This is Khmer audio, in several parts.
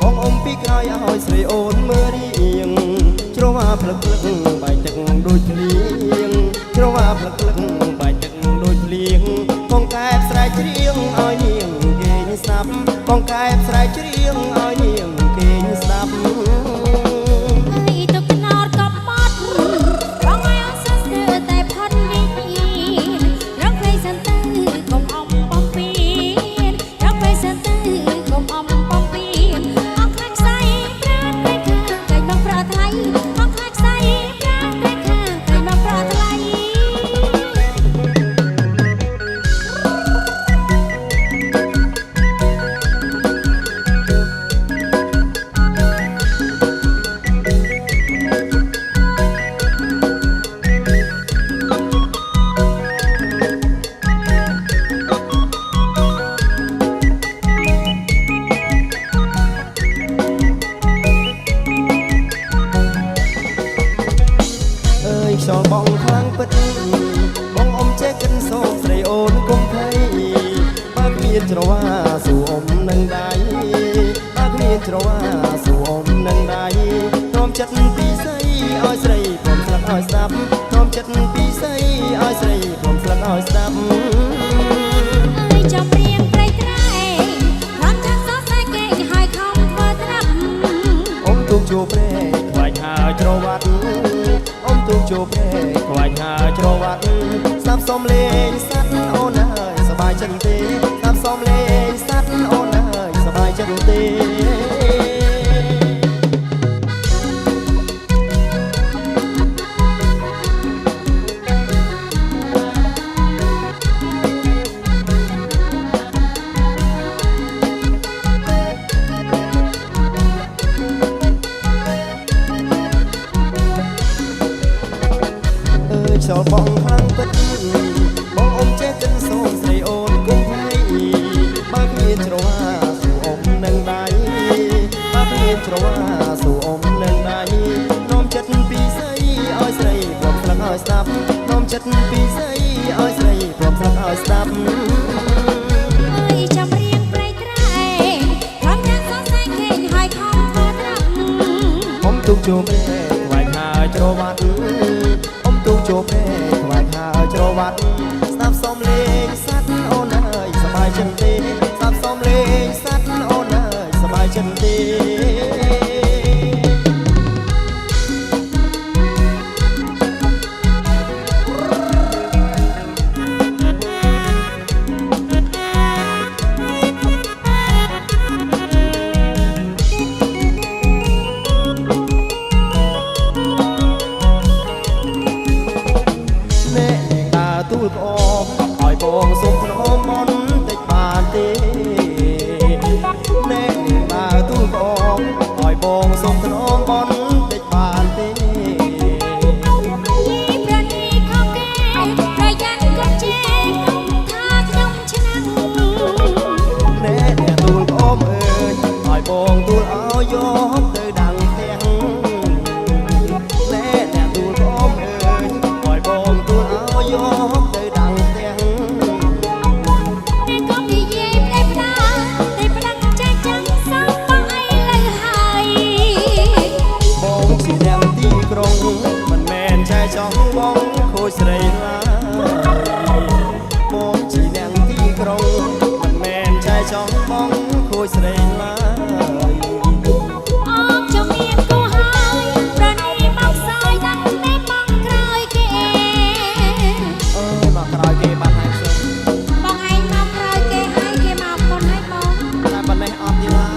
បងអ៊ំពីក្រោយឲ្យស្រីអូនមើលរៀងជ្រោះអាផ្លឹកផ្លឹកបែកទឹកដូចភ្លៀងជ្រោះអាផ្លឹកផ្លឹកបែកទឹកដូចភ្លៀងបងកែបស្រែកច្រៀងឲ្យនាងគេងស្ដាប់បងកែបស្រែកច្រៀងឲ្យនាងគេងស្ដាប់ខ្យល់បងខ្លាំងពិតបងអ៊ំចេះកិនសោកស្រីអូនកុំភ័យបើគ្មានច្រវាសួរអ៊ំនឹងដៃបើគ្មានច្រវាសួរអ៊ំនឹងដៃព្រមចិត្តពីស្រីឲ្យស្រីព្រមស្លឹកឲ្យស្ដាប់ព្រមចិត្តពីស្រីឲ្យស្រីព្រមស្លឹកឲ្យស្ដាប់ចាំរៀងព្រៃត្រែរំចាំសរសៃគេឲ្យខំធ្វើត្រាប់អ៊ំទូកជួព្រែខ្វាច់ហើយច្រវាត់អ៊ំទូកជួព្រែខ្វាច់ហើយច្រវាត់ស្ដាប់សំលេងសត្វអូនអើយសប្បាយចិត្តទេស្ដាប់សំលេងសត្វអូនអើយសប្បាយចិត្តទេខ្យល់បងខ្លាំងពិតបងអ៊ំចេះចិនសូមស្រីអូនកុំភ័យបើគ្មានច្រវាសួរអ៊ំនឹងដៃបើគ្មានច្រវាសួរអ៊ំនឹងដៃនោមចិត្តពីស្រីឲ្យស្រីព្រមស្លឹកឲ្យស្ដាប់នោមចិត្តពីស្រីឲ្យស្រីព្រមស្លឹកឲ្យស្ដាប់ចាំរៀងព្រៃត្រែខំចាំសរសៃគេឲ្យខំធ្វើត្រាប់អ៊ំទូកជួព្រែខ្វាច់ហើយច្រវាត់ទូកជួព្រែខ្វាច់ហើយច្រវាត់ស្ដាប់សំលេងសត្វអូនអើយសប្បាយចិត្តទេស្ដាប់សំលេងសត្វអូនអើយសប្បាយចិត្តទេទូលក្អមឲ្យបងសុំភ្នំមន់តិចបានទេណែបើទូលក្អមឲ្យបងសុំភ្នំមន់តិចបានទេប្រនីខំគេប្រយ័ត្នក៏ជេរថាខ្ញុំឆ្នាំណែទូលក្អមអើយឲ្យបងទូលឲ្យយកទៅដាំងផ្ទះណែទូលក្អមអើយឲ្យបងទូលឲ្យយកមិនមែនចែចង់បងខូចស្រីឡើយបងជាអ្នកទីក្រុងមិនមែនចែចង់បងខូចស្រីឡើយអងចំមានគូហើយប្រនីមកសយដាក់តែបងក្រោយគេអើយមកក្រោយគេបាត់ហើយខ្ញុំបងឯងមកក្រោយគេហើយគេមកប៉ុនហើយបងតែប៉ុណ្ណេះអត់ទេឡើយ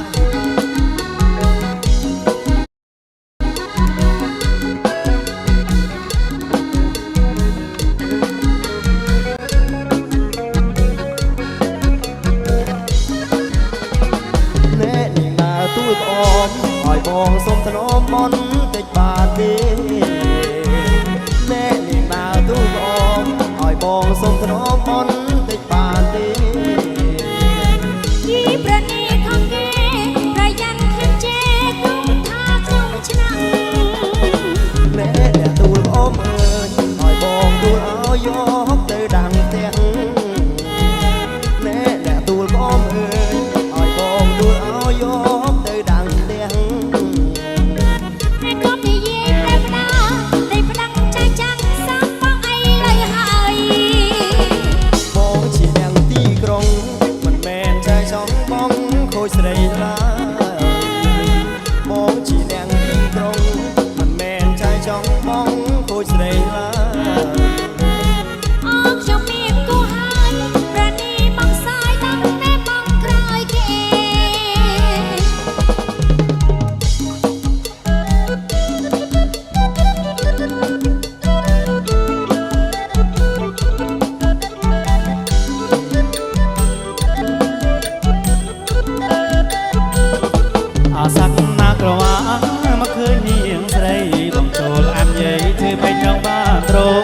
ធ្វើមិនចង់បានត្រូវ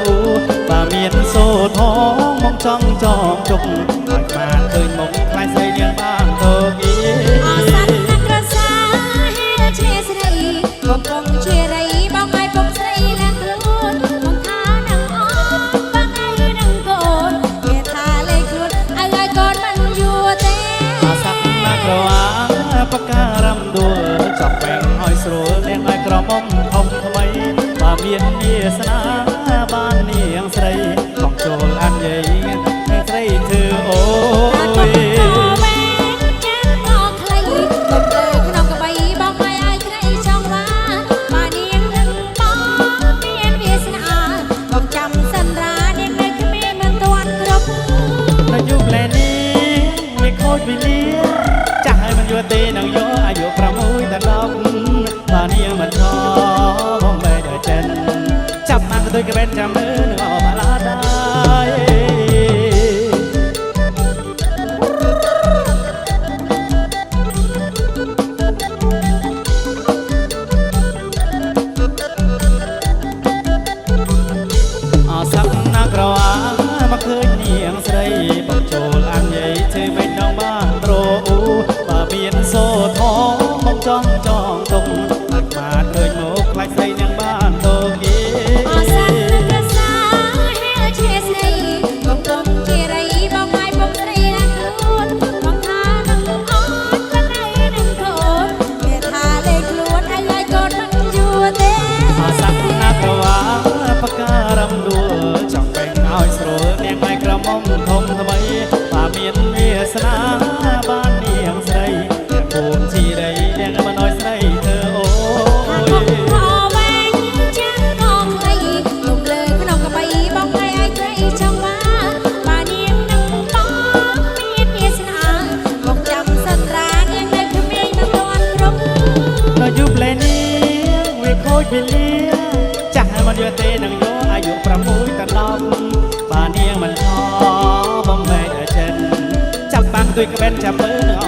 បើមានសូរថងមកចង់ចងជុកឲ្យបានឃើញមុខខ្លាញ់ស្រីនាងបានទៅគីអសានណាក្រសាហេឈ្នះស្រីកំពុងជារីបងឲ្យពុកស្រីណាខ្លួនមកថានឹងអត់បងឲ្យនឹងកូនគេថាលេខខ្លួនឲ្យកូនមិនយួរទេអាសាប់ណាក្រអាបការំដួលចាប់ពេញឲ្យស្រួលនាងឲ្យក្រមុំធំថ្មីបើមានវាសនាបាននាងស្រីកំចូលអានយាយនាងស្រីធ្វើអូយវិលាចាស់ឲ្យមិនយល់ទេនឹងយកអាយុ6តែ10បើនាងមិនខបងបែរចិនចាប់បានទៅក្បេនចាំមើលនឹងអបឡាដែរអសាប់ណាក្រអាមកឃើញនាងស្រីបងចូលអានយាយធ្វើមិនដងបានបើមានសូរថងមកចង់ចងទុកអាចបានឃើញមកខ្លាចស្រីនាងបានទៅគីអសានណាក្រសាហេឈ្នះស្រីកំពុងជារីបងឲ្យពុកស្រីណាខ្លួនបងថានឹងអត់បងឲ្យនឹងកូនគេថាលេខខ្លួនឲ្យកូនមិនយួរទេអសានណាក្រវាបការំដួលចង់បែងឲ្យស្រួលនាងឲ្យក្រមុំធំថ្មីបើមានវាសនាបាននាងស្រីពូនជីរីនាងមិនឲ្យស្រីធ្វើអូយខោវែងចាំងងខ្លីលំលើក្នុងកបៃបងឲ្យត្រីចង់បានបើនាងនឹងបងមានវាសនាមកចាំសិនរានាងនៅគ្មានមិនទាន់គ្រប់នៅយូប្លែនេះវាខូចវេលាចាស់មិនយល់ទេនឹងយកអាយុ6តែ10បើនាងមិនខបំបែកចិនចាប់បានទួយក្បេនចាំមើល